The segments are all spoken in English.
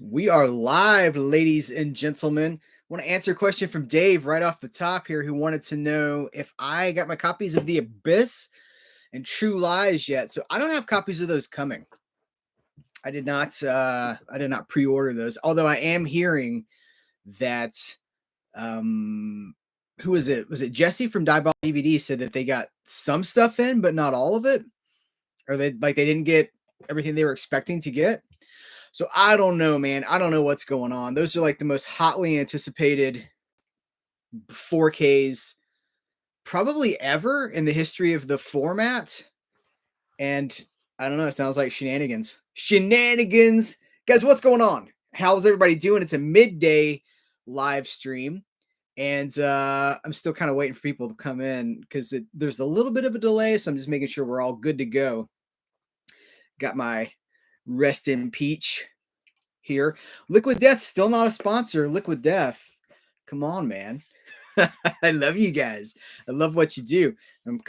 We are live, ladies and gentlemen. I want to answer a question from Dave right off the top here, who wanted to know if I got my copies of The Abyss and True Lies yet. So I don't have copies of those coming. I did not. I did not pre-order those. Although I am hearing that. Who was it? Was it Jesse from Dieball DVD said that they got some stuff in, but not all of it, or they didn't get everything they were expecting to get. So I don't know, man. I don't know what's going on. Those are like the most hotly anticipated 4Ks probably ever in the history of the format. And I don't know. It sounds like shenanigans. Shenanigans. Guys, what's going on? How's everybody doing? It's a midday live stream. And I'm still kind of waiting for people to come in because there's a little bit of a delay. So I'm just making sure we're all good to go. Got my Rest in Peach here. Liquid Death, still not a sponsor. Liquid Death, come on, man. I love you guys. I love what you do. I'm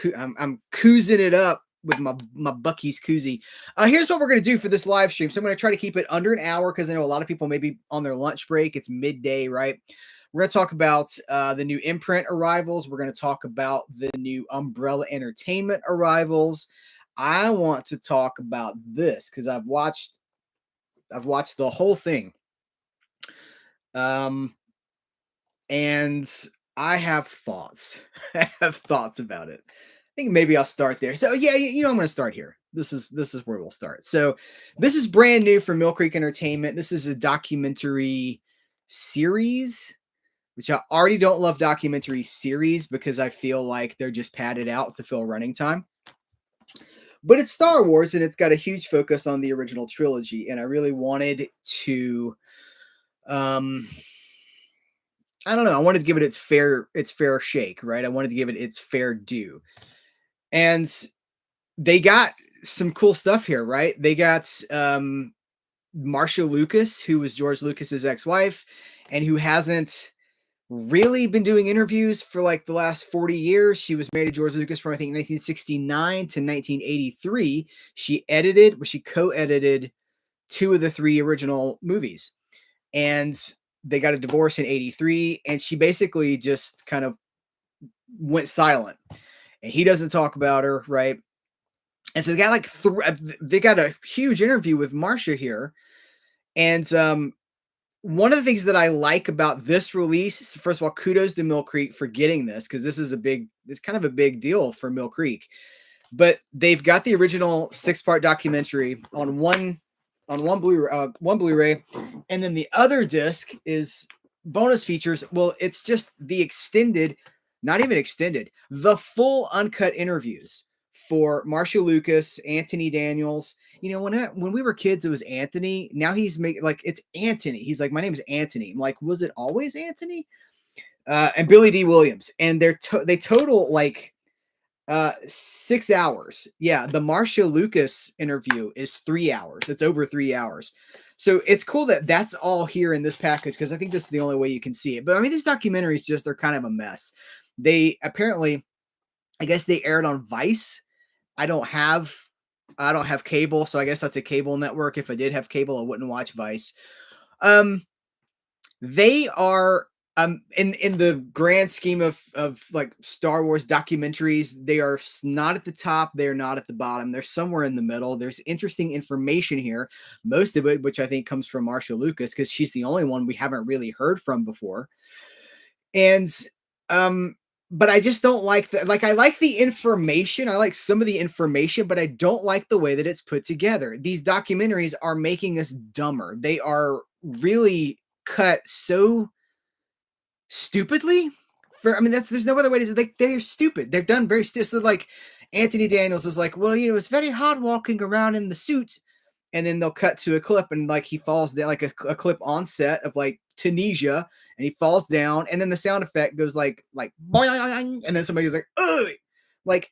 koozing it up with my Bucky's koozie. Here's what we're going to do for this live stream. So I'm going to try to keep it under an hour because I know a lot of people may be on their lunch break. It's midday, right? We're going to talk about the new Imprint arrivals. We're going to talk about the new Umbrella Entertainment arrivals. I want to talk about this because I've watched the whole thing. And I have thoughts. I have thoughts about it. I think maybe I'll start there. So yeah, I'm going to start here. This is where we'll start. So this is brand new for Mill Creek Entertainment. This is a documentary series, which I already don't love documentary series because I feel like they're just padded out to fill running time. But it's Star Wars, and it's got a huge focus on the original trilogy. And I really wanted to, I don't know. I wanted to give it its fair shake, right? I wanted to give it its fair due. And they got some cool stuff here, right? They got Marcia Lucas, who was George Lucas's ex-wife, and who hasn't really been doing interviews for like the last 40 years. She was married to George Lucas from, I think, 1969 to 1983. She co-edited 2 of the 3 original movies. And they got a divorce in 83. And she basically just kind of went silent. And he doesn't talk about her, right? And so they got a huge interview with Marcia here. And one of the things that I like about this release, first of all, kudos to Mill Creek for getting this, because it's kind of a big deal for Mill Creek. But they've got the original 6-part documentary on one Blu-ray, and then the other disc is bonus features. Well, it's just the extended, not even extended, the full uncut interviews for Marcia Lucas, Anthony Daniels. When we were kids, it was Anthony. Now he's making it's Anthony. He's like, my name is Anthony. I'm like, was it always Anthony? And Billy D. Williams. And they total like 6 hours. Yeah, the Marcia Lucas interview is 3 hours. It's over 3 hours. So it's cool that that's all here in this package because I think this is the only way you can see it. But I mean, these documentaries they're kind of a mess. They apparently, I guess they aired on Vice. I don't have cable, so I guess that's a cable network. If I did have cable, I wouldn't watch Vice. They are in the grand scheme of like Star Wars documentaries, they are not at the top, they're not at the bottom, they're somewhere in the middle. There's interesting information here, most of it which I think comes from Marcia Lucas because she's the only one we haven't really heard from before. And but I just don't like I like the information. I like some of the information, but I don't like the way that it's put together. These documentaries are making us dumber. They are really cut so stupidly. There's no other way to say they're stupid. They're done very stupid. So like Anthony Daniels is like, well, it's very hard walking around in the suit. And then they'll cut to a clip and like he falls down, like a clip on set of like Tunisia, and he falls down, and then the sound effect goes like boing, and then somebody's like, ugh, like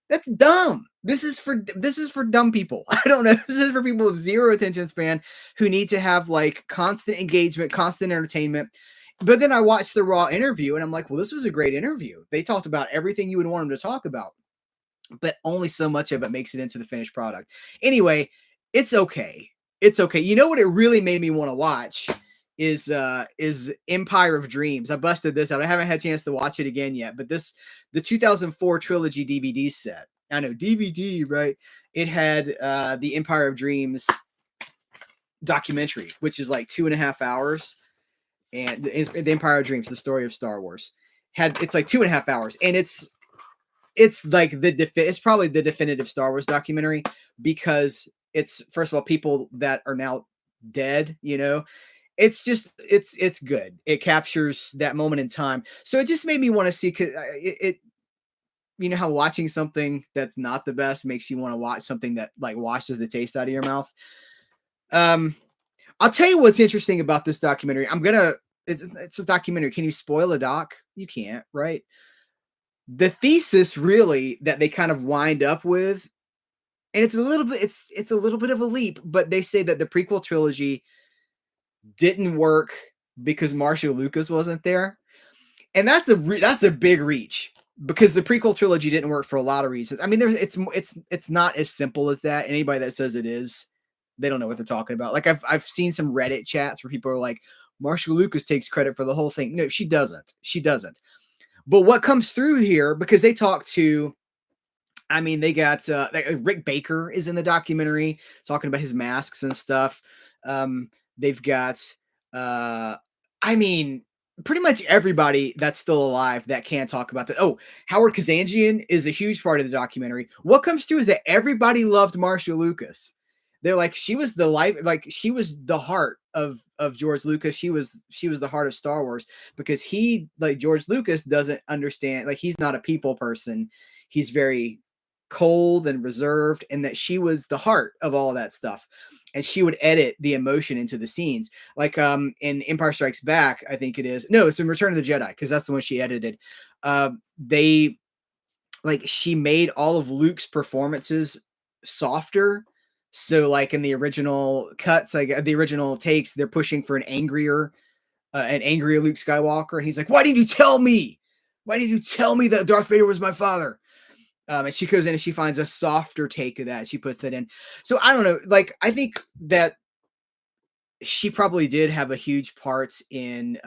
that's dumb. This is for dumb people. I don't know. This is for people with zero attention span who need to have like constant engagement, constant entertainment. But then I watched the raw interview and I'm like, well, this was a great interview. They talked about everything you would want them to talk about, but only so much of it makes it into the finished product. Anyway, it's okay. It's okay. You know what it really made me want to watch is Empire of Dreams. I busted this out. I haven't had a chance to watch it again yet, but the 2004 trilogy DVD set. I know DVD, right? It had the Empire of Dreams documentary, which is like 2.5 hours, and the Empire of Dreams, the story of Star Wars, it's like 2.5 hours, and it's like it's probably the definitive Star Wars documentary because it's, first of all, people that are now dead, it's just it's good. It captures that moment in time. So it just made me want to see, cuz it you know how watching something that's not the best makes you want to watch something that like washes the taste out of your mouth. Um I'll tell you what's interesting about this documentary. It's a documentary. Can you spoil a doc? You can't, right? The thesis really that they kind of wind up with, and it's a little bit of a leap, but they say that the prequel trilogy didn't work because Marshall Lucas wasn't there. And that's a big reach because the prequel trilogy didn't work for a lot of reasons. I mean, it's not as simple as that. Anybody that says it is, they don't know what they're talking about. Like I've seen some Reddit chats where people are like, Marshall Lucas takes credit for the whole thing. No, she doesn't. She doesn't. But what comes through here, because they talk to, I mean, they got like Rick Baker is in the documentary talking about his masks and stuff. They've got, uh, I mean, pretty much everybody that's still alive that can talk about that. Oh, Howard Kazanjian is a huge part of the documentary. What comes through is that everybody loved Marcia Lucas. They're like, she was the life, like she was the heart of George Lucas. She was the heart of Star Wars because he, like George Lucas, doesn't understand, like he's not a people person. He's very cold and reserved, and that she was the heart of all of that stuff, and she would edit the emotion into the scenes, like in Empire Strikes Back, I think it is. No, it's in Return of the Jedi, because that's the one she edited. They, like, she made all of Luke's performances softer, so like in the original cuts, like the original takes, they're pushing for an angrier Luke Skywalker, and he's like, why did you tell me, that Darth Vader was my father? And she goes in and she finds a softer take of that. She puts that in. So I don't know. Like, I think that she probably did have a huge part in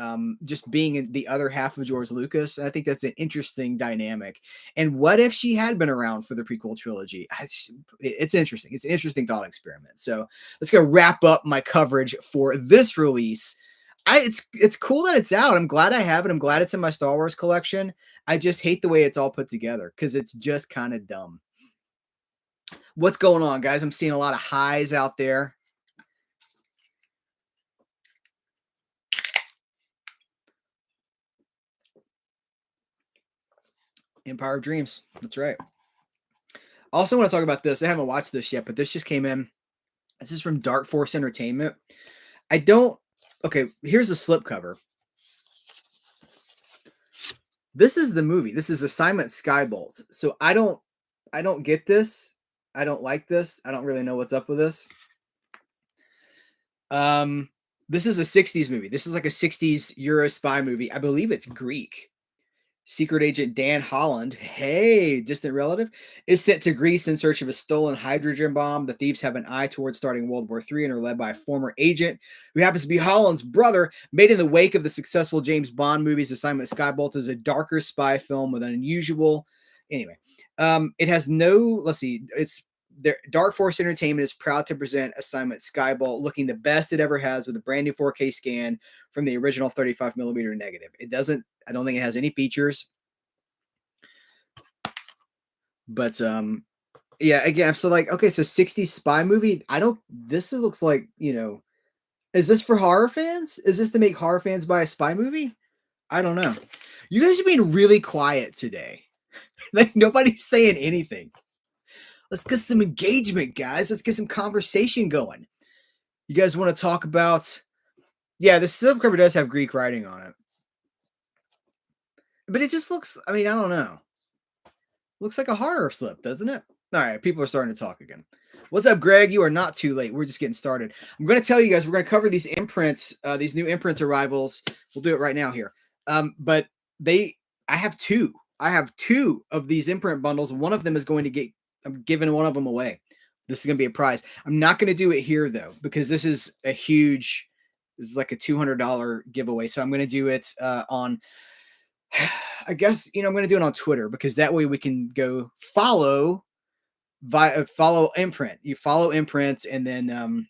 just being in the other half of George Lucas. I think that's an interesting dynamic. And what if she had been around for the prequel trilogy? It's interesting. It's an interesting thought experiment. So let's go wrap up my coverage for this release. It's cool that it's out. I'm glad I have it. I'm glad it's in my Star Wars collection. I just hate the way it's all put together because it's just kind of dumb. What's going on, guys? I'm seeing a lot of highs out there. Empire of Dreams. That's right. Also want to talk about this. I haven't watched this yet, but this just came in. This is from Dark Force Entertainment. Okay, here's the slipcover. This is the movie. This is Assignment Skybolt. So I don't get this. I don't like this. I don't really know what's up with this. This is a 60s movie. This is like a 60s Euro spy movie. I believe it's Greek. Secret agent Dan Holland, hey, distant relative, is sent to Greece in search of a stolen hydrogen bomb. The thieves have an eye towards starting World War III and are led by a former agent who happens to be Holland's brother. Made in the wake of the successful James Bond movies, Assignment Skybolt is a darker spy film with an unusual. Anyway, it has no. Let's see. Dark Force Entertainment is proud to present Assignment Skybolt, looking the best it ever has with a brand new 4K scan from the original 35mm negative. I don't think it has any features. But yeah, again, so like, okay, so 60s spy movie. This looks like, is this for horror fans? Is this to make horror fans buy a spy movie? I don't know. You guys are being really quiet today. Like nobody's saying anything. Let's get some engagement, guys. Let's get some conversation going. You guys want to talk about? Yeah, the slipcover does have Greek writing on it, but it just looks. I mean, I don't know. Looks like a horror slip, doesn't it? All right, people are starting to talk again. What's up, Greg? You are not too late. We're just getting started. I'm going to tell you guys, we're going to cover these imprints, these new imprint arrivals. We'll do it right now here. But I have two of these imprint bundles. One of them is going to I'm giving one of them away. This is going to be a prize. I'm not going to do it here though, because this is a huge, it's like a $200 giveaway. So I'm going to do it on, I guess, I'm going to do it on Twitter, because that way we can go follow follow Imprint. You follow Imprint, and then,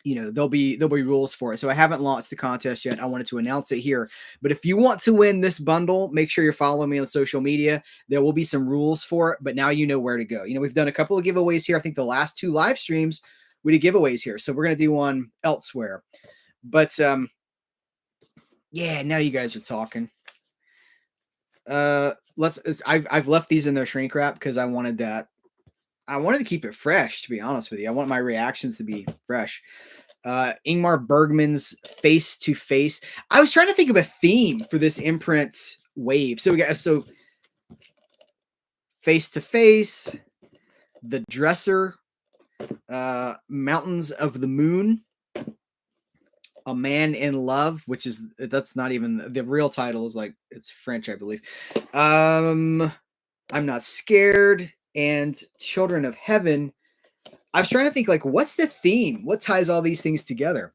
there'll be rules for it. So I haven't launched the contest yet. I wanted to announce it here. But if you want to win this bundle, make sure you're following me on social media. There will be some rules for it, but now you know where to go. We've done a couple of giveaways here. I think the last 2 live streams we did giveaways here. So we're going to do one elsewhere. But yeah, now you guys are talking. I've left these in their shrink wrap because I wanted to keep it fresh, to be honest with you. I want my reactions to be fresh. Ingmar Bergman's Face to Face. I was trying to think of a theme for this Imprint wave. So we got Face to Face, The Dresser, Mountains of the Moon, A Man in Love, that's not even the real title, is like, it's French, I believe. I'm Not Scared, and Children of Heaven. I was trying to think, like, what's the theme? What ties all these things together?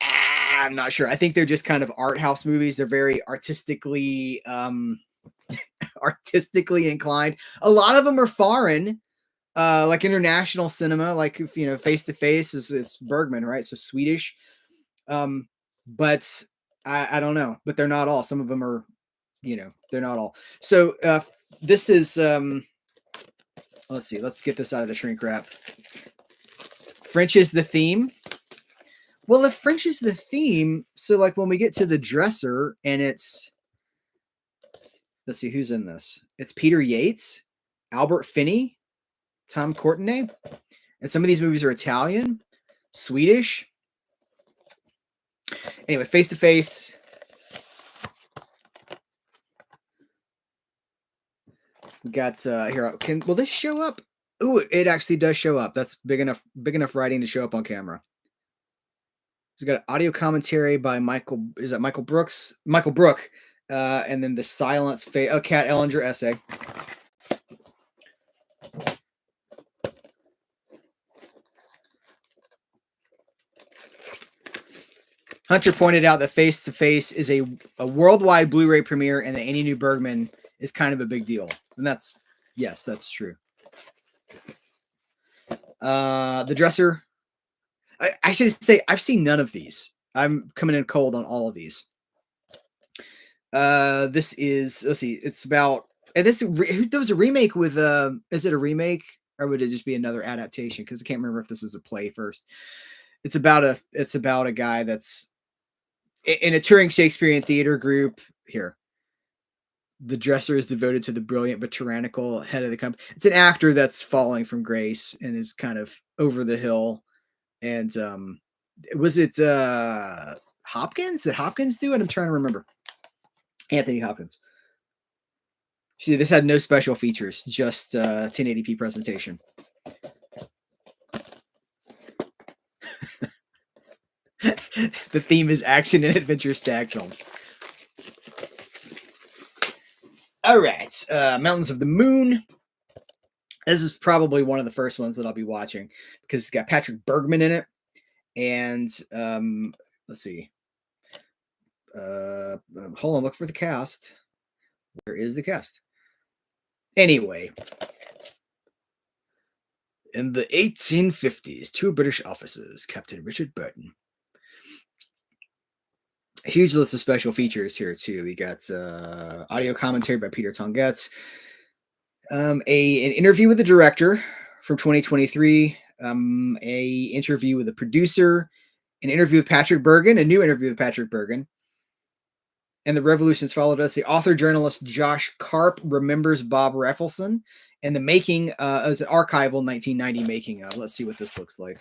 I'm not sure. I think they're just kind of art house movies. They're very artistically inclined. A lot of them are foreign, like international cinema. Like, Face to Face is Bergman, right? So Swedish. But I don't know. But they're not all. Some of them are, they're not all. So this is let's see. Let's get this out of the shrink wrap. French is the theme. Well, if French is the theme, so like when we get to The Dresser, and it's, let's see who's in this. It's Peter Yates, Albert Finney, Tom Courtenay, and some of these movies are Italian, Swedish. Anyway, Face to Face. We got here. Will this show up? Ooh, it actually does show up. That's big enough writing to show up on camera. He's got an audio commentary by Michael. Is that Michael Brooks? Michael Brook. And then the silence face. Oh, Kat Ellinger essay. Hunter pointed out that Face to Face is a worldwide Blu-ray premiere, and that any new Bergman is kind of a big deal. And that's true. The Dresser. I should say I've seen none of these. I'm coming in cold on all of these. This is, let's see, it's about, and there was a remake with, is it a remake or would it just be another adaptation? Because I can't remember if this is a play first. It's about a guy that's in a touring Shakespearean theater group. Here, the dresser is devoted to the brilliant but tyrannical head of the company. It's an actor that's falling from grace and is kind of over the hill. And was it Hopkins? Did Hopkins do it? I'm trying to remember. Anthony Hopkins. See, this had no special features, just 1080p presentation. The theme is action and adventure stag films. All right, Mountains of the Moon. This is probably one of the first ones that I'll be watching because it's got Patrick Bergman in it. And let's see. Hold on, look for the cast. Where is the cast? Anyway, in the 1850s, 2 British officers, Captain Richard Burton. A huge list of special features here too. We got audio commentary by Peter Tongetz, an interview with the director from 2023, a interview with the producer, an interview with Patrick Bergen, a new interview with Patrick Bergen. And the revolutions followed us. The author-journalist Josh Karp remembers Bob Rafelson, and the making is an archival 1990 making. Let's see what this looks like.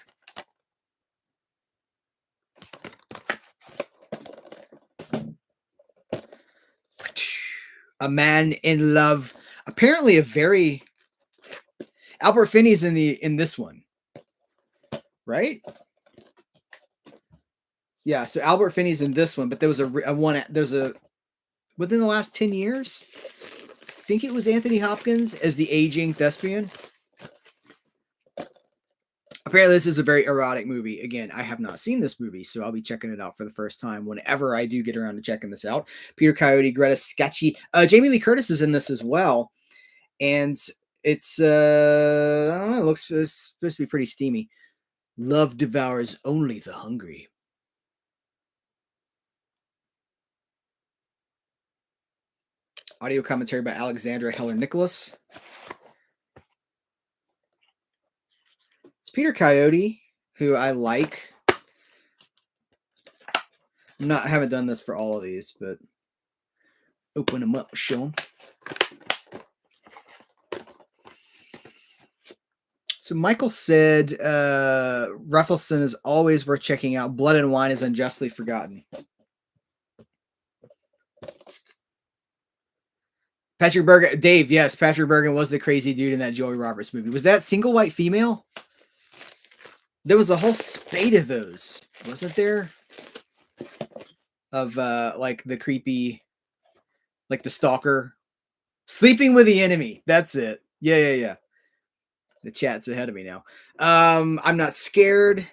A Man in Love. Apparently, Albert Finney's in this one, right? Yeah, so Albert Finney's in this one, but there was within the last 10 years, I think it was Anthony Hopkins as the aging thespian. Apparently, this is a very erotic movie. Again, I have not seen this movie, so I'll be checking it out for the first time whenever I do get around to checking this out. Peter Coyote, Greta Scacchi, Jamie Lee Curtis is in this as well, and it's I don't know, it looks it's supposed to be pretty steamy. Love devours only the hungry. Audio commentary by Alexandra Heller Nicholas. It's Peter Coyote, who I like. I haven't done this for all of these, but open them up, show them. So Michael said, Ruffleson is always worth checking out. Blood and Wine is unjustly forgotten. Patrick Bergen, Dave, yes, Patrick Bergen was the crazy dude in that Joey Roberts movie. Was that Single White Female? There was a whole spate of those, wasn't there? Of like the creepy, like the stalker. Sleeping with the Enemy. That's it. Yeah. The chat's ahead of me now. I'm Not Scared.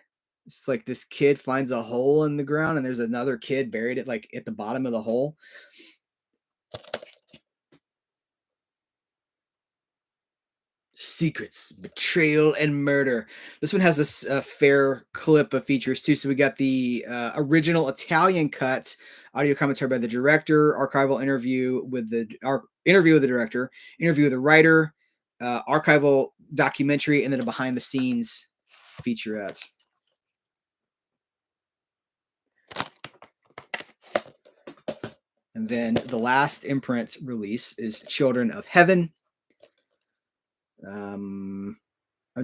It's like this kid finds a hole in the ground and there's another kid buried at the bottom of the hole. Secrets, Betrayal, and Murder. This one has a fair clip of features too. So we got the original Italian cut, audio commentary by the director, archival interview with the director, interview with the writer, archival documentary, and then a behind the scenes featurette. And then the last imprint release is Children of Heaven. I'm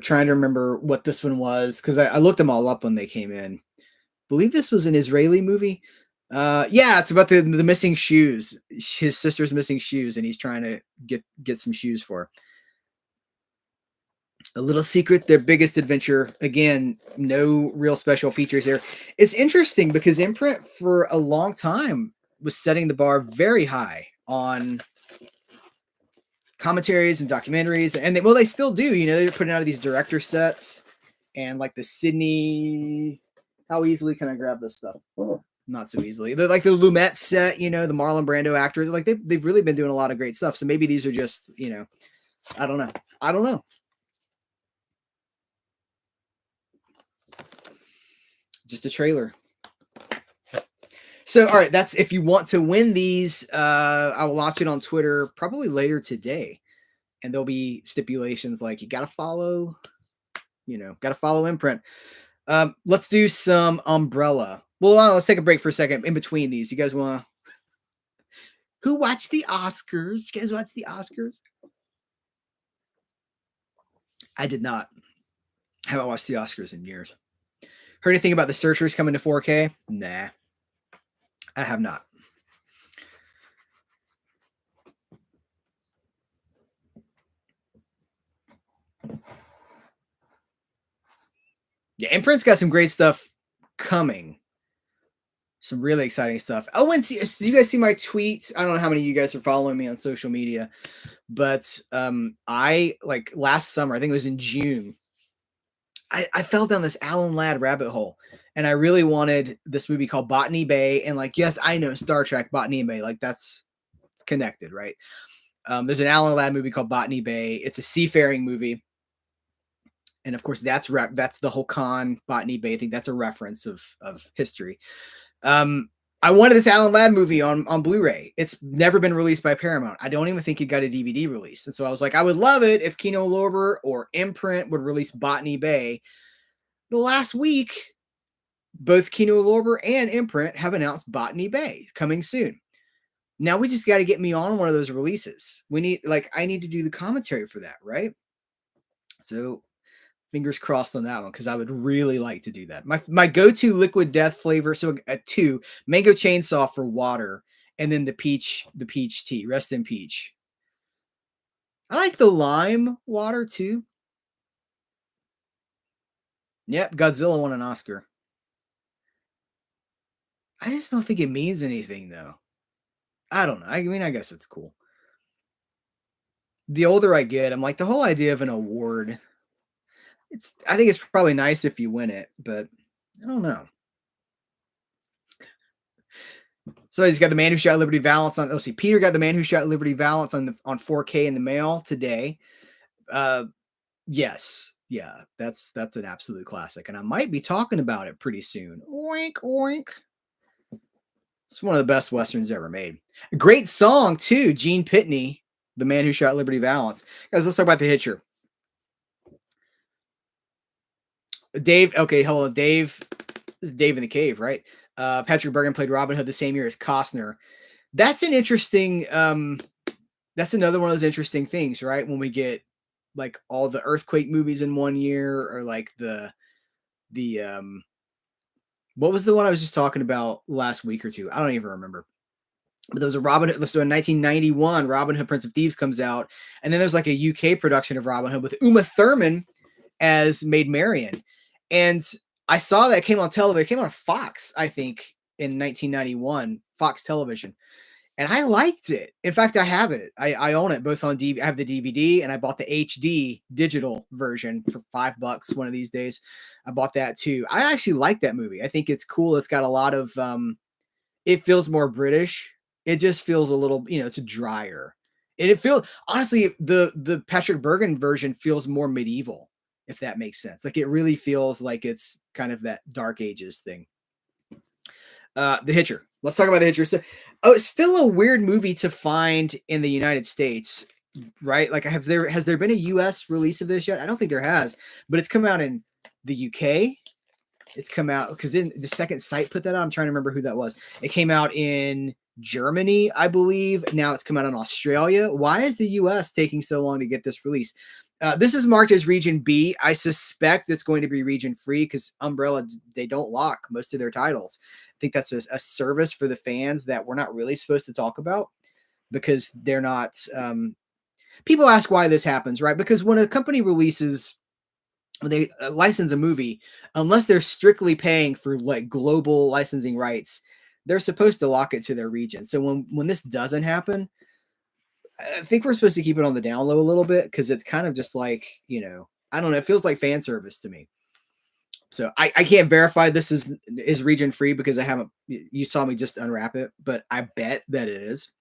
trying to remember what this one was because I looked them all up when they came in. I believe this was an Israeli movie. Yeah, it's about the missing shoes. His sister's missing shoes, and he's trying to get some shoes for her. A Little Secret, Their Biggest Adventure. Again, no real special features here. It's interesting because Imprint for a long time was setting the bar very high on commentaries and documentaries, and they still do. They're putting out these director sets and like the Sydney. How easily can I grab this stuff? Oh, not so easily. They're like the Lumet set, the Marlon Brando actors. Like they've really been doing a lot of great stuff. So maybe these are just, I don't know. Just a trailer. So, all right, that's if you want to win these. I'll launch it on Twitter probably later today, and there'll be stipulations like you got to follow Imprint. Let's do some Umbrella. Well, let's take a break for a second in between these. You guys want to? Who watched the Oscars? You guys watch the Oscars? I did not. I haven't watched the Oscars in years. Heard anything about The Searchers coming to 4K? Nah, I have not. Yeah, Imprint's got some great stuff coming. Some really exciting stuff. Oh, and you guys see my tweets? I don't know how many of you guys are following me on social media, but I like last summer, I think it was in June, I fell down this Alan Ladd rabbit hole, and I really wanted this movie called Botany Bay. And like, yes, I know Star Trek, Botany Bay, like it's connected, right? There's an Alan Ladd movie called Botany Bay. It's a seafaring movie, and of course, that's the whole con Botany Bay thing. That's a reference of history. I wanted this Alan Ladd movie on Blu-ray. It's never been released by Paramount. I don't even think it got a DVD release. And so I was like, I would love it if Kino Lorber or Imprint would release Botany Bay. The last week, both Kino Lorber and Imprint have announced Botany Bay coming soon. Now we just got to get me on one of those releases. I need to do the commentary for that, right? So fingers crossed on that one because I would really like to do that. My go-to liquid death flavor, so a 2 mango chainsaw for water, and then the peach tea. Rest in peach. I like the lime water too. Yep, Godzilla won an Oscar. I just don't think it means anything though. I don't know. I mean, I guess it's cool. The older I get, I'm like the whole idea of an award. I think it's probably nice if you win it, but I don't know. So he's got The Man Who Shot Liberty Valance on. Let's see, Peter got The Man Who Shot Liberty Valance on 4K in the mail today. Uh, yes, yeah, that's an absolute classic, and I might be talking about it pretty soon. Oink oink. It's one of the best westerns ever made. Great song too, Gene Pitney, The Man Who Shot Liberty Valance. Guys, let's talk about The Hitcher. Dave, okay, hold on, Dave. This is Dave in the Cave, right? Patrick Bergen played Robin Hood the same year as Costner. That's an interesting. That's another one of those interesting things, right? When we get like all the earthquake movies in one year, or like the what was the one I was just talking about last week or two? I don't even remember. But there was a Robin Hood. So in 1991, Robin Hood Prince of Thieves comes out, and then there's like a UK production of Robin Hood with Uma Thurman as Maid Marian, and I saw that came on television. It came on Fox, I think, in 1991, Fox Television, and I liked it. In fact, I have it. I own it both on DVD. I have the DVD, and I bought the HD digital version for $5 one of these days. I bought that too. I actually like that movie. I think it's cool. It's got a lot of it feels more British. It just feels a little, it's drier. And it feels honestly, the Patrick Bergen version feels more medieval, if that makes sense. Like it really feels like it's kind of that Dark Ages thing. The Hitcher. Let's talk about The Hitcher. So, it's still a weird movie to find in the United States, right? Like, has there been a U.S. release of this yet? I don't think there has, but it's come out in the UK. It's come out because then the second site put that out. I'm trying to remember who that was. It came out in Germany, I believe. Now it's come out in Australia. Why is the US taking so long to get this release? This is marked as Region B. I suspect it's going to be region free because Umbrella, they don't lock most of their titles. I think that's a service for the fans that we're not really supposed to talk about because they're not. People ask why this happens, right? Because when a company releases when they license a movie, unless they're strictly paying for like global licensing rights, they're supposed to lock it to their region. So when this doesn't happen, I think we're supposed to keep it on the down low a little bit because it's kind of just like, I don't know, it feels like fan service to me. So I can't verify this is region free because I haven't, you saw me just unwrap it, but I bet that it is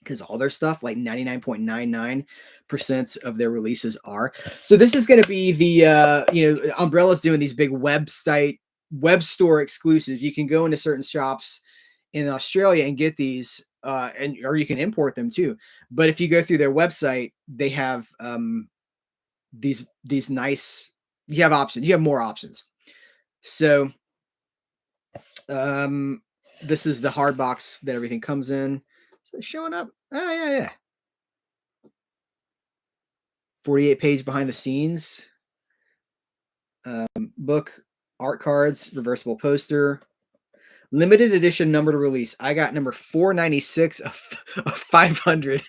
because all their stuff, like 99.99% of their releases are. So this is going to be the, Umbrella's doing these big web store exclusives. You can go into certain shops in Australia and get these, or you can import them too. But if you go through their website, they have these nice, you have options, you have more options. So this is the hard box that everything comes in. So showing up. Oh, yeah. 48 page behind the scenes book, art cards, reversible poster, limited edition number to release. I got number 496 of 500.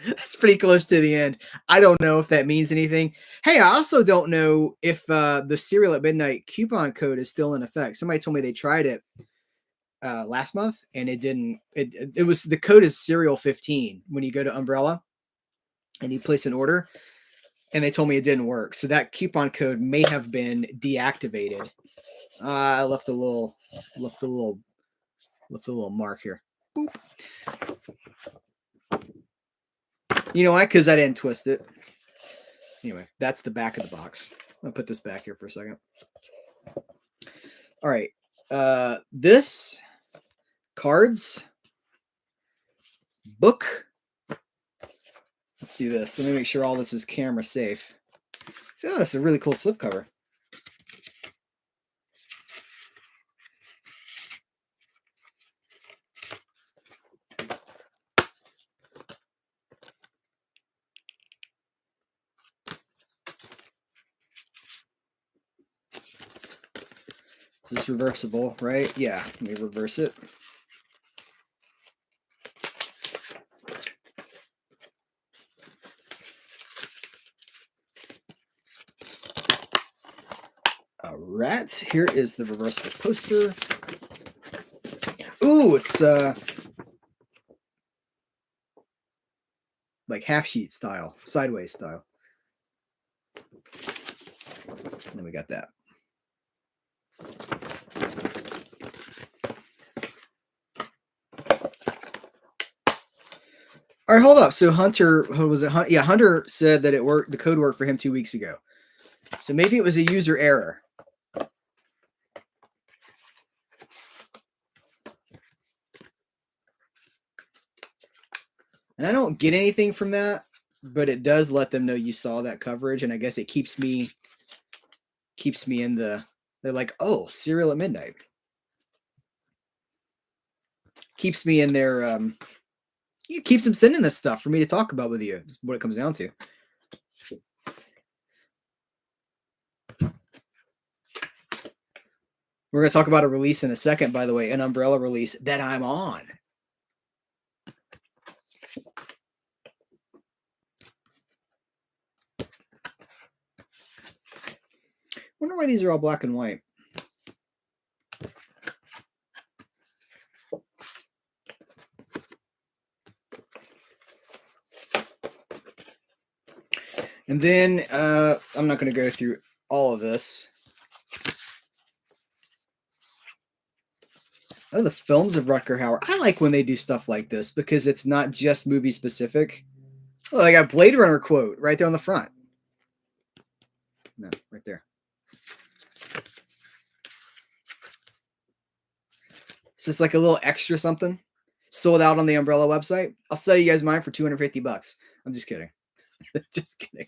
That's pretty close to the end. I don't know if that means anything. Hey, I also don't know if the Cereal at Midnight coupon code is still in effect. Somebody told me they tried it last month and it didn't. It was the code is Cereal 15 when you go to Umbrella and you place an order. And they told me it didn't work. So that coupon code may have been deactivated. I left a little mark here. Boop. You know why? Because I didn't twist it. Anyway, that's the back of the box. I'll put this back here for a second. All right. This cards book. Let's do this. Let me make sure all this is camera safe. So that's a really cool slipcover. Is this reversible, right? Yeah, let me reverse it. All right, here is the reversible poster. Ooh, it's like half sheet style, sideways style. And then we got that. All right, hold up. So Hunter, who was it? Yeah, Hunter said that it worked. The code worked for him 2 weeks ago. So maybe it was a user error. And I don't get anything from that, but it does let them know you saw that coverage, and I guess it keeps me in the. They're like, oh, Cereal at Midnight. Keeps me in their. It keeps them sending this stuff for me to talk about with you. Is what it comes down to. We're going to talk about a release in a second, by the way, an Umbrella release that I'm on. Wonder why these are all black and white. And then I'm not going to go through all of this. Oh, the films of Rutger Hauer. I like when they do stuff like this because it's not just movie specific. Oh, I got a Blade Runner quote right there on the front. No, right there. So it's like a little extra something. Sold out on the Umbrella website. I'll sell you guys mine for $250. I'm just kidding. Just kidding.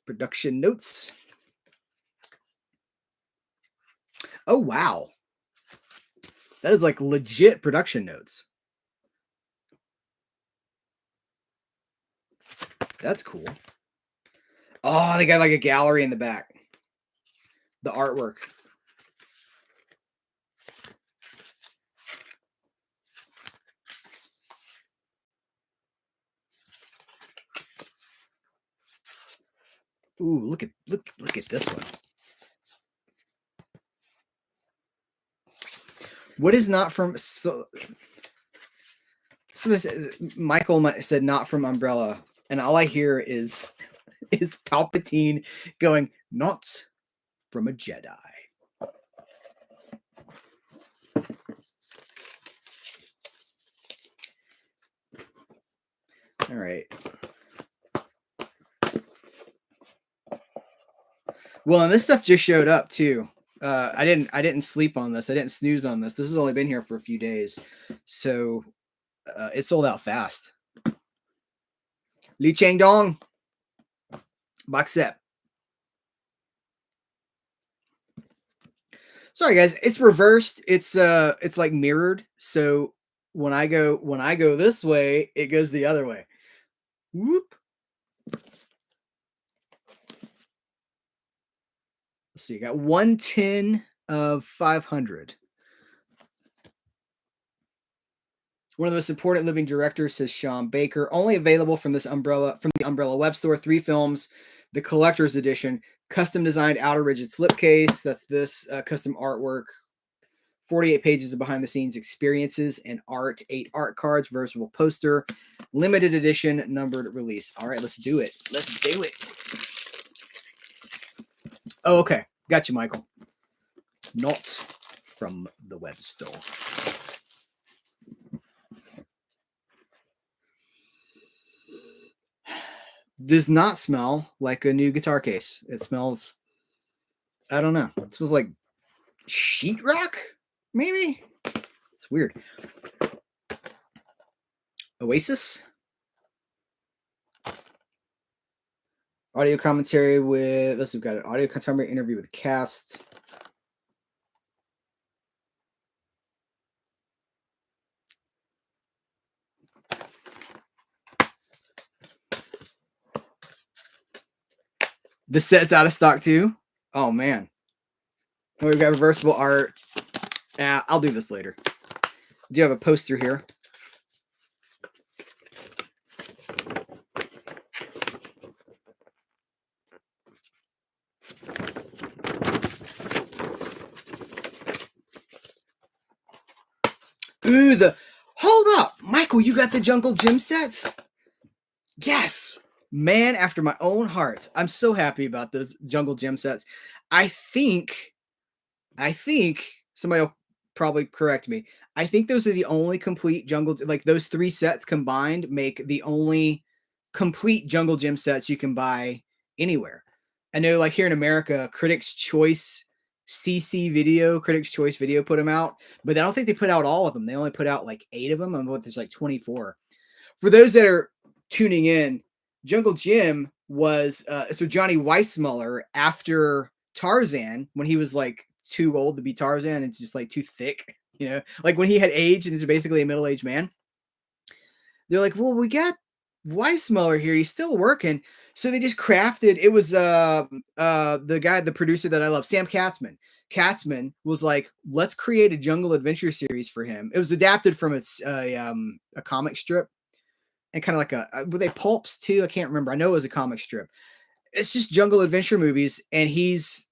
Production notes. Oh, wow. That is like legit production notes. That's cool. Oh, they got like a gallery in the back. The artwork. Ooh, look at this one. What is not from Michael said not from Umbrella, and all I hear is Palpatine going, not from a Jedi. All right. Well, and this stuff just showed up too. I didn't sleep on this. I didn't snooze on this. This has only been here for a few days, so it sold out fast. Li Changdong box set. Sorry guys, it's reversed. It's like mirrored. So when I go this way, it goes the other way. Whoop. Let's see, you got 110 of 500. One of the most important living directors, says Sean Baker. Only available from the Umbrella web store. 3 films, the collector's edition, custom designed outer rigid slipcase. That's this custom artwork. 48 pages of behind the scenes experiences and art. 8 art cards, reversible poster, limited edition, numbered release. All right, let's do it. Let's do it. Oh, okay. Got you, Michael. Not from the web store. Does not smell like a new guitar case. It smells, I don't know. It smells like sheetrock, maybe? It's weird. Oasis. Audio commentary with, we've got an audio commentary interview with the cast. The set's out of stock too. Oh man. We've got reversible art. I'll do this later. Do you have a poster here? Ooh, hold up. Michael, you got the Jungle Gym sets? Yes. Man after my own heart. I'm so happy about those Jungle Gym sets. I think I think somebody will probably correct me. I think those are the only complete jungle, like those three sets combined make the only complete jungle gym sets you can buy anywhere. I know, like here in America, Critics Choice Video put them out, but I don't think they put out all of them. They only put out like 8 of them, and what there's like 24. For those that are tuning in, Jungle Jim was so Johnny Weissmuller after Tarzan when he was like too old to be Tarzan and just like too thick, like when he had aged and is basically a middle-aged man. They're like, well, we got Weissmuller here. He's still working. So they just crafted it was the producer that I love, Sam Katzman. Katzman was like, let's create a jungle adventure series for him. It was adapted from a comic strip and kind of like were they pulps too? I can't remember. I know it was a comic strip. It's just jungle adventure movies, and he's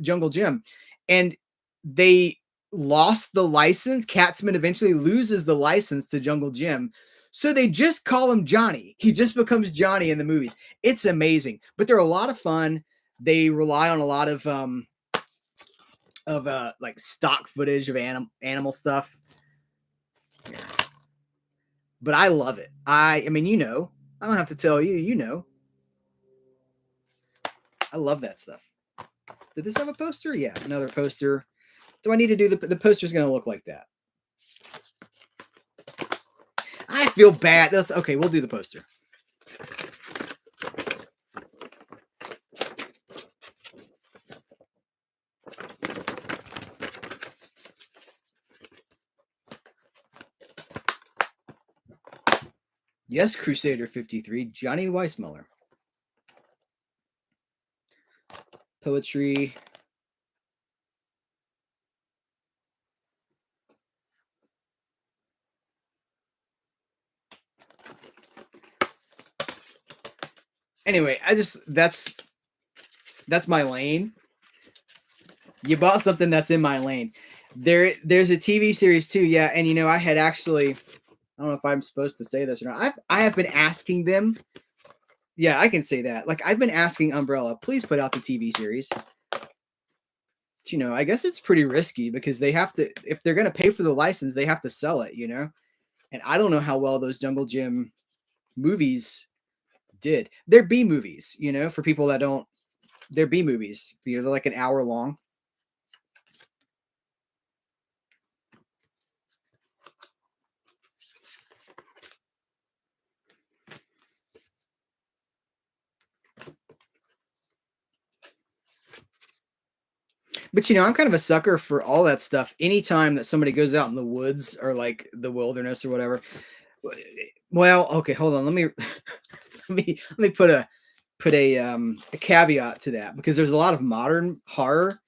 Jungle Jim, and they lost the license. Katzman eventually loses the license to Jungle Jim, so they just call him Johnny. He just becomes Johnny in the movies. It's amazing, but they're a lot of fun. They rely on a lot of like stock footage of animal stuff. Yeah. But I love it. I mean, I don't have to tell you, I love that stuff. Did this have a poster? Yeah, another poster. Do I need to do the poster's going to look like that? I feel bad. That's okay. We'll do the poster. Yes, Crusader 53, Johnny Weissmuller. Poetry. Anyway, that's my lane. You bought something that's in my lane. There's a TV series too, yeah. And I had actually, I don't know if I'm supposed to say this or not. I have been asking them. Yeah, I can say that. Like I've been asking Umbrella, please put out the TV series. But, I guess it's pretty risky because they have to, if they're going to pay for the license, they have to sell it, And I don't know how well those Jungle Gym movies did. They're B movies, for people that don't, they're B movies. They're like an hour long. But I'm kind of a sucker for all that stuff. Anytime that somebody goes out in the woods or like the wilderness or whatever. Well, okay, hold on. Let me let me put a caveat to that, because there's a lot of modern horror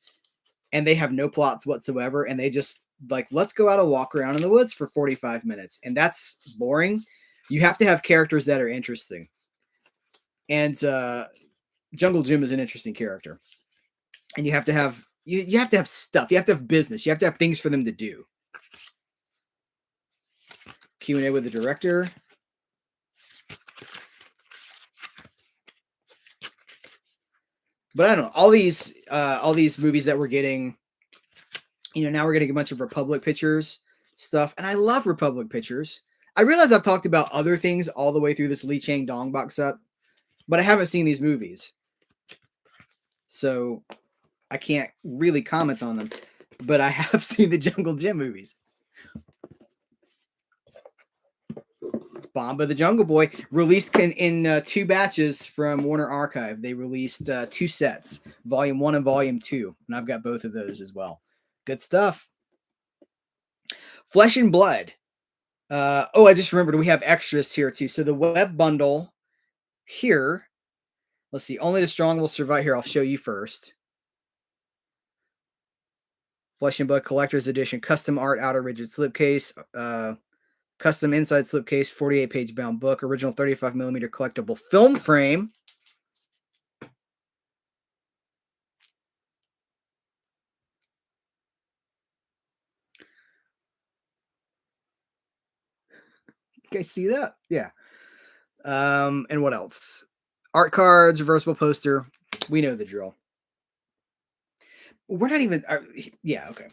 and they have no plots whatsoever, and they just like, let's go out and walk around in the woods for 45 minutes, and that's boring. You have to have characters that are interesting, and Jungle Jim is an interesting character, and you have to have you have to have stuff. You have to have business. You have to have things for them to do. Q&A with the director. But I don't know, all these movies that we're getting, now we're getting a bunch of Republic Pictures stuff, and I love Republic Pictures. I realize I've talked about other things all the way through this Lee Chang Dong box set, but I haven't seen these movies, so I can't really comment on them. But I have seen the Jungle Gym movies. Bomba the Jungle Boy released in 2 batches from Warner Archive. They released 2 sets, Volume 1 and Volume 2, and I've got both of those as well. Good stuff. Flesh and Blood. I just remembered we have extras here too. So the web bundle here, let's see, Only the Strong Will Survive. Here, I'll show you first. Flesh and Blood Collector's Edition, custom art, outer rigid slipcase, custom inside slipcase, 48-page bound book, original 35mm collectible film frame. You guys see that? Yeah. And what else? Art cards, reversible poster. We know the drill. We're not even. Yeah, okay.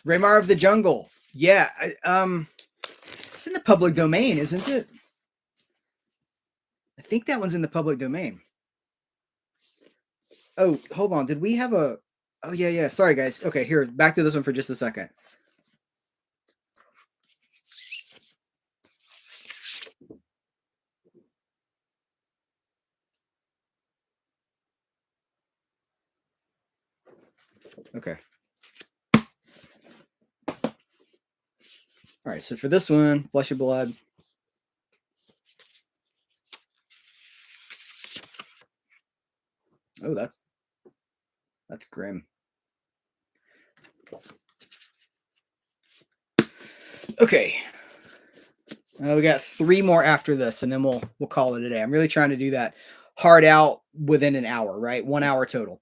Raymar of the Jungle. Yeah, it's in the public domain, isn't it? I think that one's in the public domain. Oh, hold on. Did we have a? Oh yeah, yeah. Sorry, guys. Okay, here. Back to this one for just a second. Okay. All right. So for this one, Flesh of Blood. Oh, that's grim. Okay. We got 3 more after this, and then we'll call it a day. I'm really trying to do that hard out within an hour, right? 1 hour total.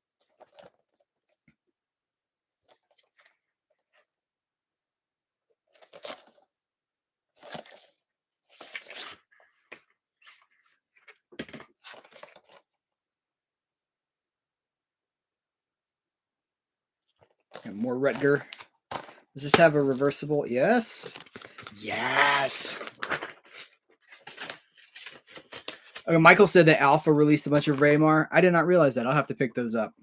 And more Rutger. Does this have a reversible? Yes. Yes. Okay, Michael said that Alpha released a bunch of Raymar. I did not realize that. I'll have to pick those up.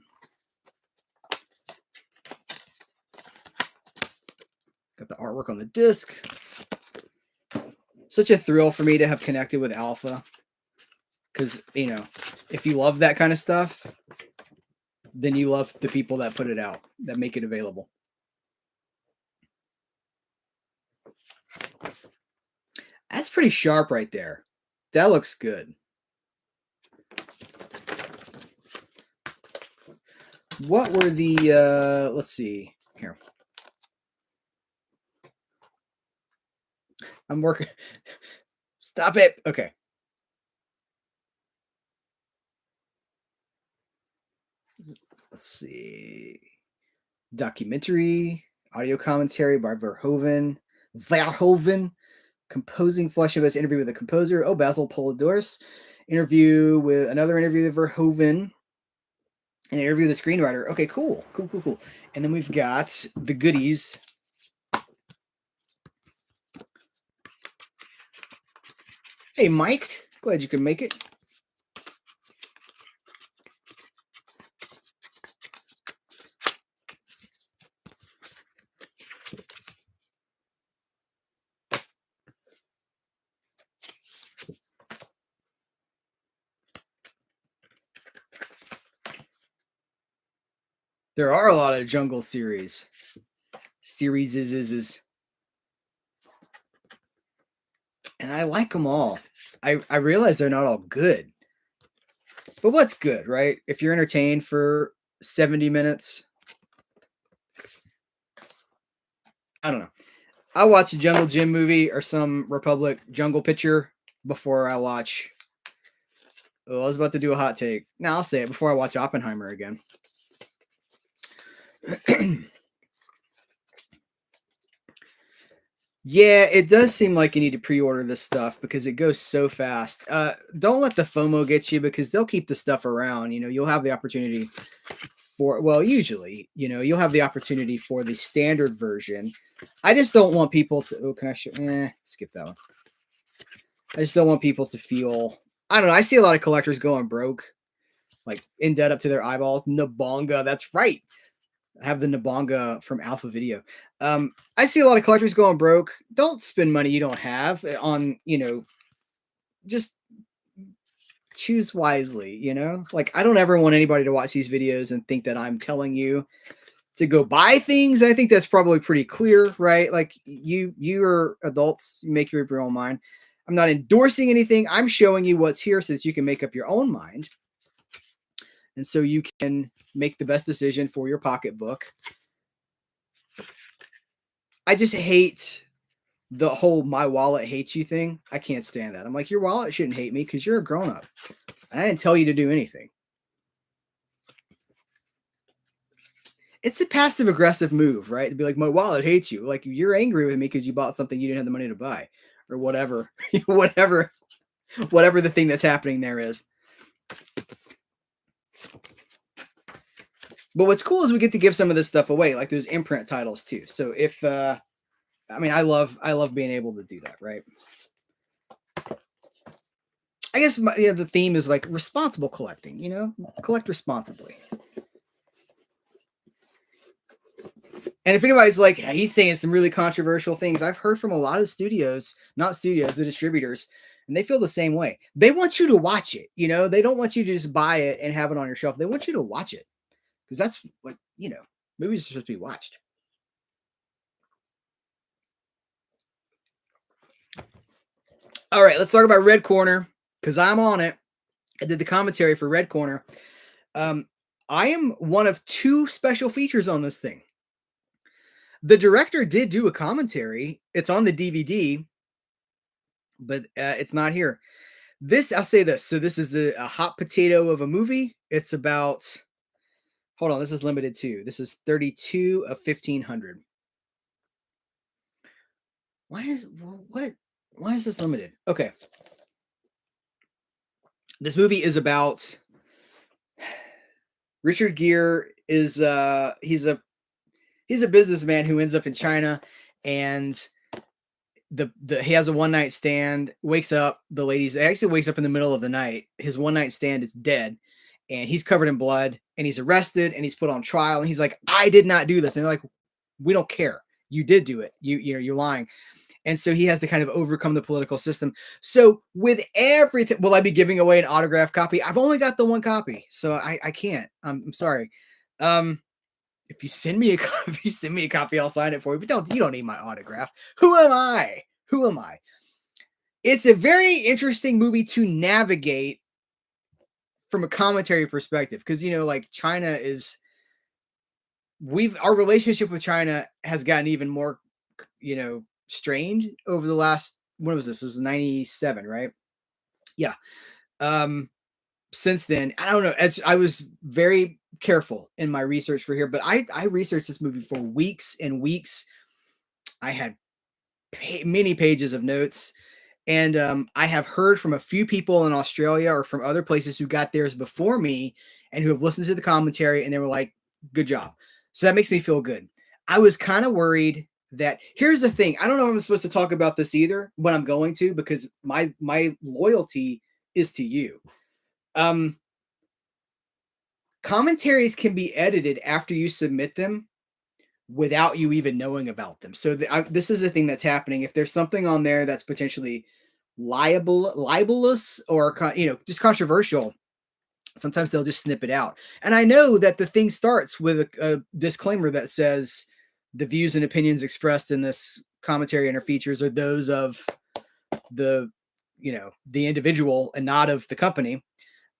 Got the artwork on the disc. Such a thrill for me to have connected with Alpha. Because, you know, if you love that kind of stuff, then you love the people that put it out, that make it available. That's pretty sharp right there. That looks good. What were the, let's see, here. I'm working. Stop it. Okay. Let's see. Documentary, audio commentary by Verhoeven. Composing Flesh of Us interview with the composer. Oh, Basil Polidorus. Interview with Verhoeven. An interview with the screenwriter. Okay, cool. And then we've got the goodies. Hey, Mike. Glad you could make it. There are a lot of jungle series. And I like them all. I realize they're not all good. But what's good, right? If you're entertained for 70 minutes, I don't know. I'll watch a Jungle Gym movie or some Republic Jungle picture before I watch. Oh, I was about to do a hot take. Now I'll say it before I watch Oppenheimer again. Yeah, it does seem like you need to pre-order this stuff because it goes so fast. Don't let the FOMO get you because they'll keep the stuff around. You know, you'll have the opportunity for, well, usually, you know, you'll have the opportunity for the standard version. I just don't want people to, oh, can I show, skip that one. I just don't want people to feel, I don't know. I see a lot of collectors going broke, like in debt up to their eyeballs. Nabonga, that's right. I have the Nabonga from Alpha Video. I see a lot of collectors going broke. Don't spend money you don't have on, you know, just choose wisely, you know? Like, I don't ever want anybody to watch these videos and think that I'm telling you to go buy things. I think that's probably pretty clear, right? Like, you're adults, you make your own mind. I'm not endorsing anything. I'm showing you what's here so that you can make up your own mind. And so you can make the best decision for your pocketbook. I just hate the whole my wallet hates you thing. I can't stand that. I'm like, your wallet shouldn't hate me because you're a grown up. And I didn't tell you to do anything. It's a passive aggressive move, right? To be like, my wallet hates you. Like you're angry with me because you bought something you didn't have the money to buy, or whatever, whatever, whatever the thing that's happening there is. But what's cool is we get to give some of this stuff away, like those imprint titles too. So if I mean, I love being able to do that, right? I guess the theme is like responsible collecting. Collect responsibly. And if anybody's like, "Hey, he's saying some really controversial things," I've heard from a lot of studios, not studios, the distributors, and they feel the same way. They want you to watch it. They don't want you to just buy it and have it on your shelf. They want you to watch it because that's what movies are supposed to be watched. All right, let's talk about Red Corner because I'm on it. I did the commentary for Red Corner. Um, I am one of two special features on this thing. The director did do a commentary. It's on the DVD, but it's not here. I'll say this. So this is a hot potato of a movie. It's about, hold on, this is limited too. This is 32 of 1500. Why is this limited? Okay. This movie is about Richard Gere is he's a businessman who ends up in China, and he has a one night stand, wakes up, actually wakes up in the middle of the night. His one night stand is dead, and he's covered in blood, and he's arrested, and he's put on trial, and he's like, I did not do this. And they're like, we don't care. You did do it. You're lying. And so he has to kind of overcome the political system. So with everything, will I be giving away an autographed copy? I've only got the one copy, so I can't. I'm sorry. If you send me a copy, I'll sign it for you. But you don't need my autograph. Who am I? Who am I? It's a very interesting movie to navigate from a commentary perspective because like China is. Our relationship with China has gotten even more, strange over the last. When was this? It was 97, right? Yeah. Since then, I don't know. I was very careful in my research for here, but I researched this movie for weeks and weeks. I had many pages of notes, and I have heard from a few people in Australia or from other places who got theirs before me and who have listened to the commentary, and they were like, "Good job." So that makes me feel good. I was kind of worried that here's the thing. I don't know if I'm supposed to talk about this either, but I'm going to because my loyalty is to you. Commentaries can be edited after you submit them without you even knowing about them. So this is the thing that's happening. If there's something on there that's potentially libelous or just controversial, sometimes they'll just snip it out. And I know that the thing starts with a disclaimer that says the views and opinions expressed in this commentary and or features are those of the the individual and not of the company.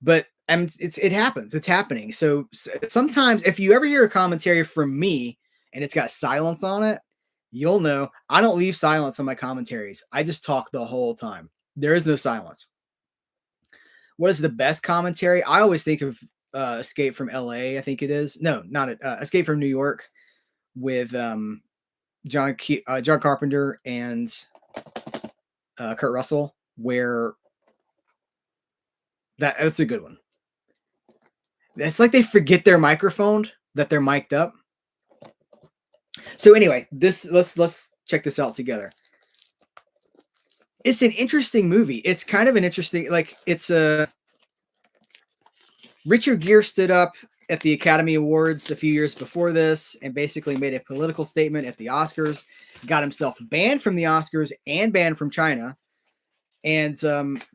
But it happens. It's happening. So sometimes if you ever hear a commentary from me and it's got silence on it, you'll know I don't leave silence on my commentaries. I just talk the whole time. There is no silence. What is the best commentary? I always think of Escape from LA. I think it is. No, not Escape from New York with John Carpenter and Kurt Russell, where that's a good one. It's like they forget their microphone, that they're mic'd up. So anyway, let's check this out together. It's an interesting movie. It's kind of an interesting, it's a Richard Gere stood up at the Academy Awards a few years before this and basically made a political statement at the Oscars, got himself banned from the Oscars and banned from China. And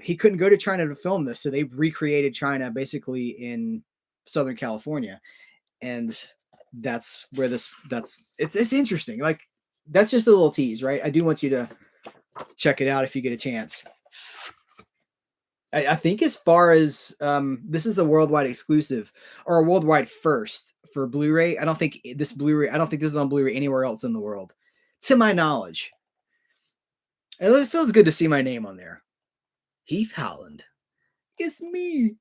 he couldn't go to China to film this, so they recreated China basically in Southern California. And that's where it's interesting. Like, that's just a little tease, right? I do want you to check it out if you get a chance. I think as far as this is a worldwide exclusive or a worldwide first for Blu-ray. I don't think this is on Blu-ray anywhere else in the world, to my knowledge. And it feels good to see my name on there. Heath Holland. It's me.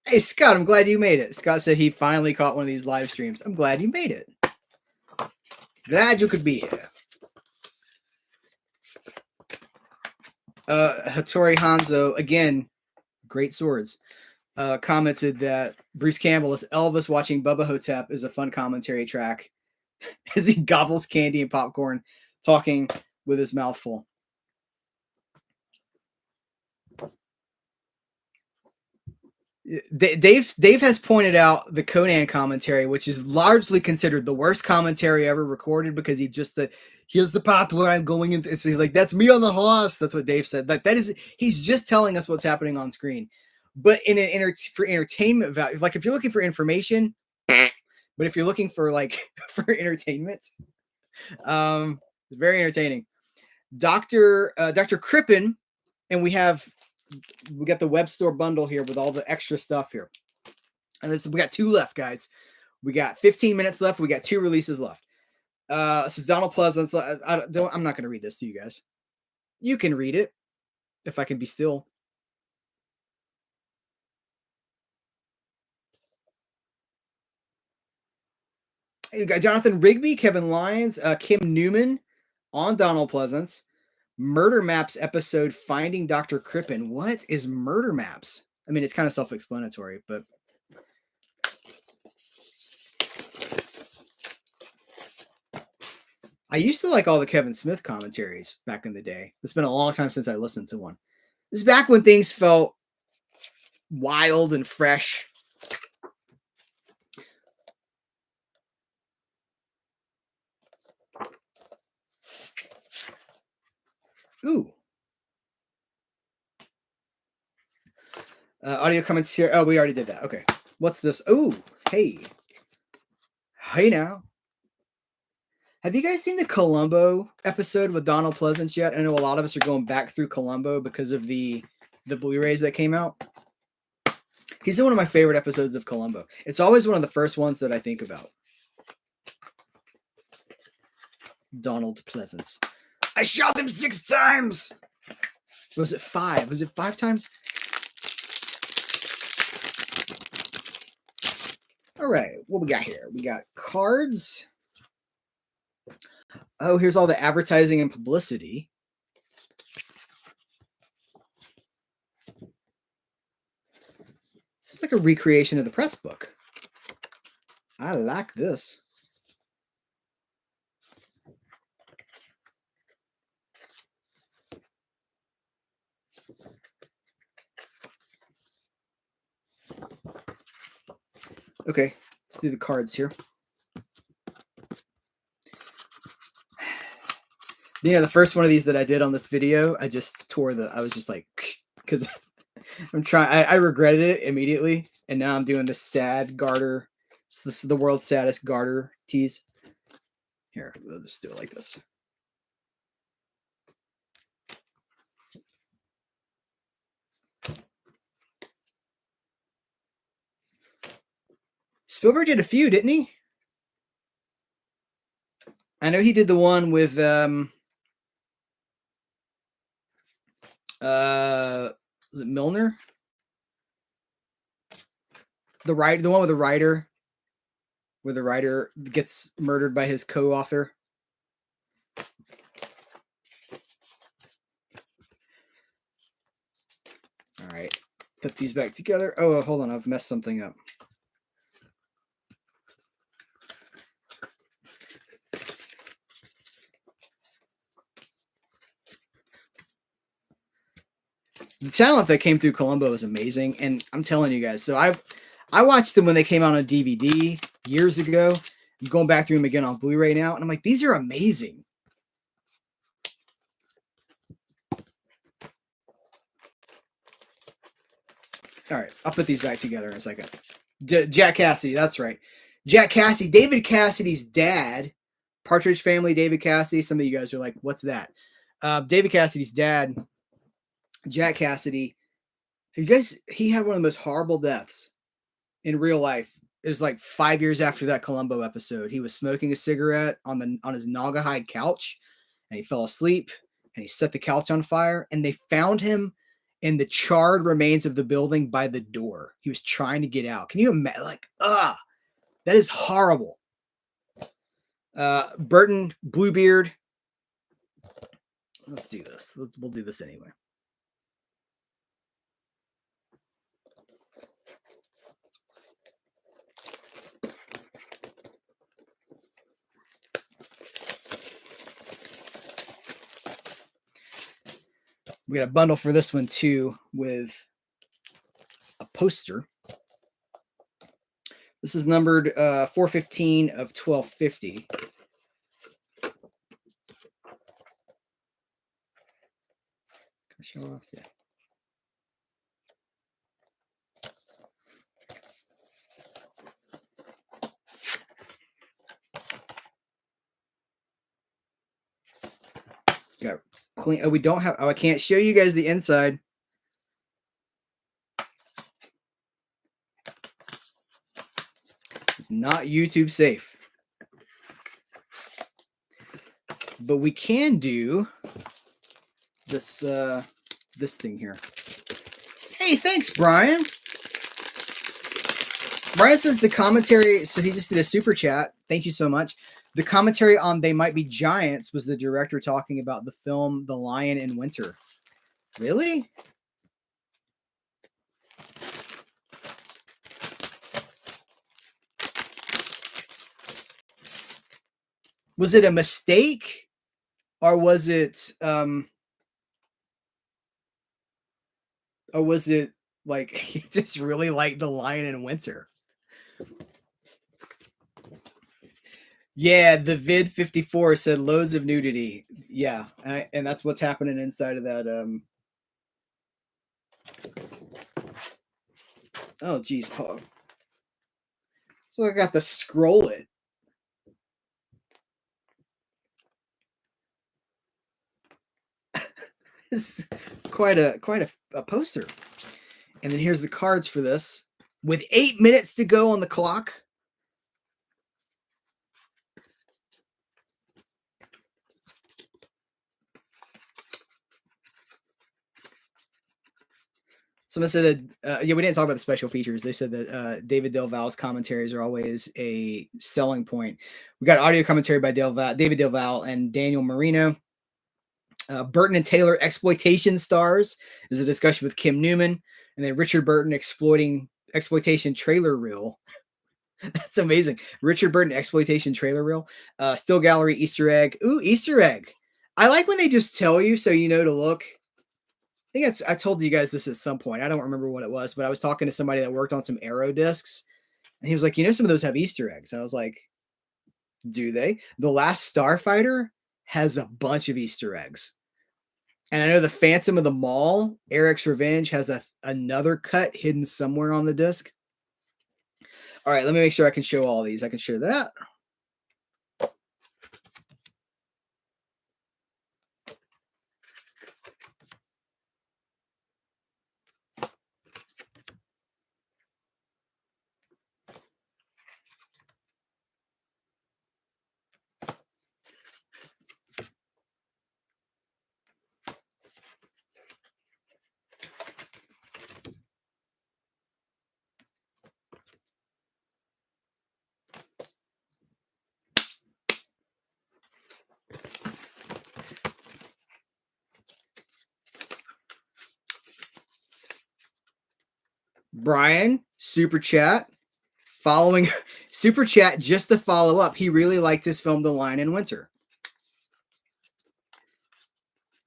Hey, Scott, I'm glad you made it. Scott said he finally caught one of these live streams. I'm glad you made it. Glad you could be here. Hattori Hanzo, again, great swords, commented that Bruce Campbell is Elvis watching Bubba Hotep is a fun commentary track as he gobbles candy and popcorn, talking with his mouth full. Dave has pointed out the Conan commentary, which is largely considered the worst commentary ever recorded because he just said, "Here's the path where I'm going into." It's like, that's me on the horse. That's what Dave said. Like, that is, he's just telling us what's happening on screen. But for entertainment value, like if you're looking for information, but if you're looking for like for entertainment, it's very entertaining. Dr. Crippen, and we got the web store bundle here with all the extra stuff here. And we got 2 left, guys. We got 15 minutes left. We got 2 releases left. So Donald Pleasance. I'm not going to read this to you guys. You can read it if I can be still. You got Jonathan Rigby, Kevin Lyons, Kim Newman on Donald Pleasance. Murder Maps episode Finding Dr. Crippen. What is Murder Maps? I mean, it's kind of self-explanatory, but I used to like all the Kevin Smith commentaries back in the day. It's been a long time since I listened to one. This is back when things felt wild and fresh. Ooh. Audio comments here. Oh, we already did that. Okay. What's this? Oh, hey. Hey now. Have you guys seen the Columbo episode with Donald Pleasance yet? I know a lot of us are going back through Columbo because of the Blu-rays that came out. He's in one of my favorite episodes of Columbo. It's always one of the first ones that I think about. Donald Pleasance. I shot him 6 times. Was it 5? Was it 5 times? All right, what we got here? We got cards. Oh, here's all the advertising and publicity. This is like a recreation of the press book. I like this. Okay, let's do the cards here. You know, the first one of these that I did on this video, I just tore I was just like, because I regretted it immediately. And now I'm doing this sad garter. This is the world's saddest garter tease. Here, we'll just do it like this. Spielberg did a few, didn't he? I know he did the one with is it Milner? The one with the writer, where the writer gets murdered by his co-author. All right, put these back together. Oh, hold on, I've messed something up. The talent that came through Columbo is amazing, and I'm telling you guys. So I watched them when they came out on DVD years ago. I'm going back through them again on Blu-ray now, and I'm like, these are amazing. All right, I'll put these back together in a second. Jack Cassidy, that's right. Jack Cassidy, David Cassidy's dad, Partridge Family, David Cassidy. Some of you guys are like, what's that? David Cassidy's dad, Jack Cassidy. He had one of the most horrible deaths in real life. It was like 5 years after that Columbo episode. He was smoking a cigarette on his Naugahyde couch, and he fell asleep, and he set the couch on fire, and they found him in the charred remains of the building by the door. He was trying to get out. Can you imagine? Like, that is horrible. Burton, Bluebeard. Let's do this. We'll do this anyway. We got a bundle for this one too with a poster. This is numbered 415 of 1250. Show off, yeah. Got clean. Oh, we don't have. Oh, I can't show you guys the inside. It's not YouTube safe. But we can do this this thing here. Hey, thanks, Brian. Brian says the commentary, so he just did a super chat. Thank you so much. The commentary on They Might Be Giants was the director talking about the film The Lion in Winter. Really? Was it a mistake? Or was it like he just really liked The Lion in Winter? Yeah, the vid 54 said loads of nudity. Yeah, and that's what's happening inside of that. Oh, geez. Oh. So I have to scroll it. This is quite a poster. And then here's the cards for this. With 8 minutes to go on the clock. Someone said that, yeah, we didn't talk about the special features. They said that David Del Val's commentaries are always a selling point. We got audio commentary by David Del Val and Daniel Marino. Burton and Taylor exploitation stars is a discussion with Kim Newman. And then Richard Burton exploitation trailer reel. That's amazing. Richard Burton exploitation trailer reel. Still gallery Easter egg. Ooh, Easter egg. I like when they just tell you so you know to look. I told you guys this at some point. I don't remember what it was, but I was talking to somebody that worked on some Arrow discs, and he was like, some of those have Easter eggs. And I was like, do they? The Last Starfighter has a bunch of Easter eggs. And I know the Phantom of the Mall, Eric's Revenge, has another cut hidden somewhere on the disc. All right, let me make sure I can show all these. I can show that. Brian, super chat, following super chat just to follow up. He really liked his film, The Lion in Winter.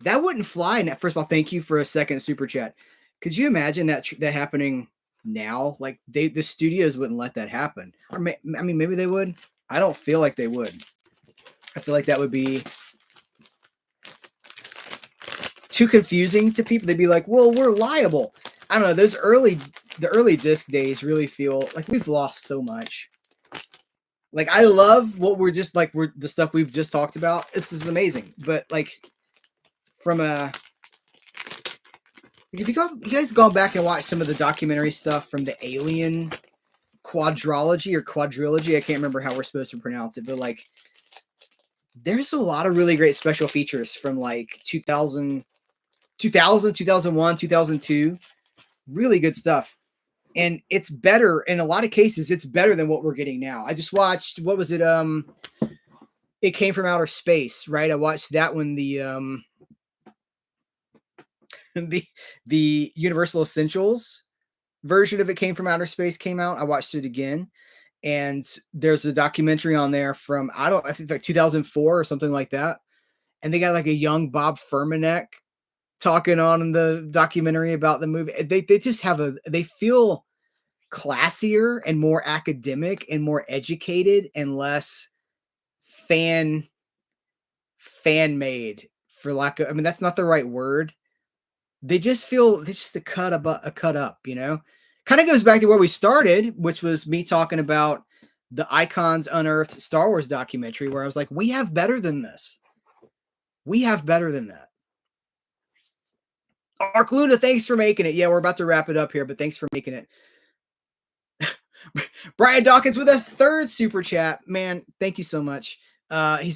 That wouldn't fly. First of all, thank you for a second super chat. Could you imagine that happening now? Like the studios wouldn't let that happen. Or I mean, maybe they would. I don't feel like they would. I feel like that would be too confusing to people. They'd be like, "Well, we're liable." I don't know. The early disc days really feel like we've lost so much. Like I love what we're the stuff we've just talked about. This is amazing, but like from if you guys gone back and watched some of the documentary stuff from the Alien quadrilogy, I can't remember how we're supposed to pronounce it, but like there's a lot of really great special features from like 2000 2000, 2001, 2002. Really good stuff. And it's better in a lot of cases. It's better than what we're getting now. I just watched, what was it? It Came from Outer Space, right? I watched that when the the Universal Essentials version of It Came from Outer Space came out. I watched it again, and there's a documentary on there from I think like 2004 or something like that, and they got like a young Bob Furmanek talking on the documentary about the movie. They just have they feel classier and more academic and more educated and less fan made, for lack of, I mean, that's not the right word. They just feel, they just a cut up, you know. Kind of goes back to where we started, which was me talking about the Icons Unearthed Star Wars documentary, where I was like, we have better than this. We have better than that. Ark Luna, thanks for making it. Yeah, we're about to wrap it up here, but thanks for making it. Brian Dawkins with a third super chat. Man, thank you so much. I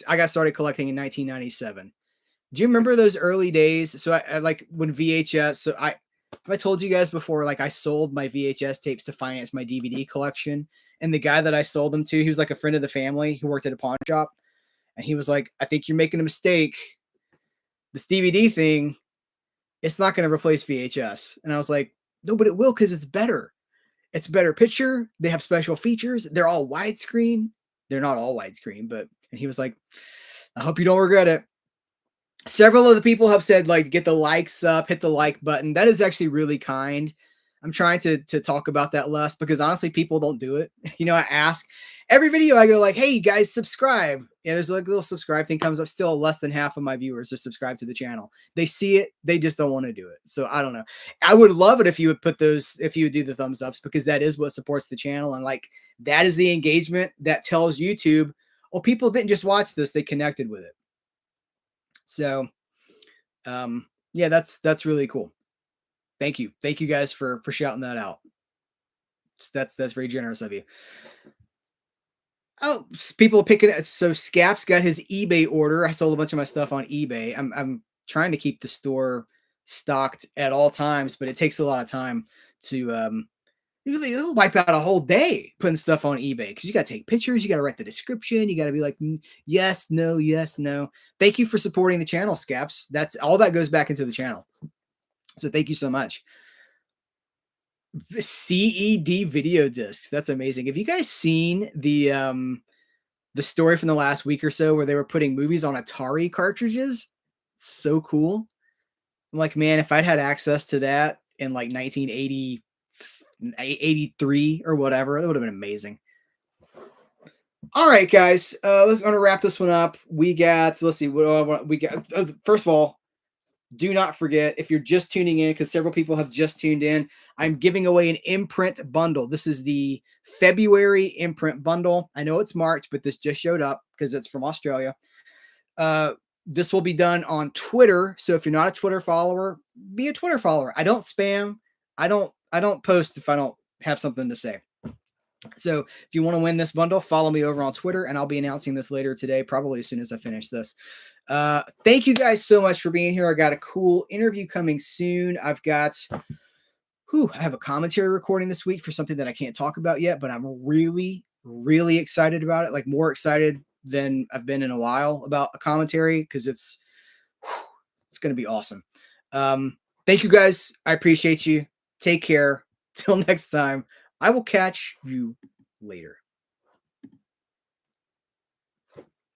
got started collecting in 1997. Do you remember those early days? So I like when VHS. So I told you guys before, like I sold my VHS tapes to finance my DVD collection. And the guy that I sold them to, he was like a friend of the family who worked at a pawn shop. And he was like, I think you're making a mistake. This DVD thing, it's not going to replace VHS. And I was like, no, but it will, because it's better. It's better picture. They have special features. They're all widescreen. They're not all widescreen, but, and he was like, I hope you don't regret it. Several of the people have said, like, get the likes up, hit the like button. That is actually really kind. I'm trying to talk about that less, because honestly, people don't do it. You know, I ask every video, I go like, hey guys, subscribe. Yeah, there's like a little subscribe thing comes up. Still less than half of my viewers are subscribed to the channel. They see it, they just don't want to do it. So I don't know. I would love it if you would put those, if you would do the thumbs ups, because that is what supports the channel. And like, that is the engagement that tells YouTube, oh, people didn't just watch this, they connected with it. So yeah, that's really cool. Thank you guys for shouting that out. That's very generous of you. Oh, people are picking it. So Scap's got his eBay order. I sold a bunch of my stuff on eBay. I'm trying to keep the store stocked at all times, but it takes a lot of time to usually it'll wipe out a whole day putting stuff on eBay, because you got to take pictures, you got to write the description, you got to be like, yes, no, yes, no. Thank you for supporting the channel, Scaps. That's all that goes back into the channel. So thank you so much. CED video discs. That's amazing. Have you guys seen the story from the last week or so where they were putting movies on Atari cartridges? It's so cool. I'm like, man, if I'd had access to that in like 1980, 83 or whatever, that would have been amazing. All right, guys, let's gonna wrap this one up. We got, let's see, what we got. First of all, do not forget, if you're just tuning in, because several people have just tuned in, I'm giving away an Imprint bundle. This is the February Imprint bundle. I know it's March, but this just showed up because it's from Australia. This will be done on Twitter. So if you're not a Twitter follower, be a Twitter follower. I don't spam. I don't post if I don't have something to say. So if you want to win this bundle, follow me over on Twitter, and I'll be announcing this later today, probably as soon as I finish this. Thank you guys so much for being here. I got a cool interview coming soon. I have a commentary recording this week for something that I can't talk about yet, but I'm really, really excited about it. Like, more excited than I've been in a while about a commentary, because it's going to be awesome. Thank you guys. I appreciate you. Take care. Till next time. I will catch you later.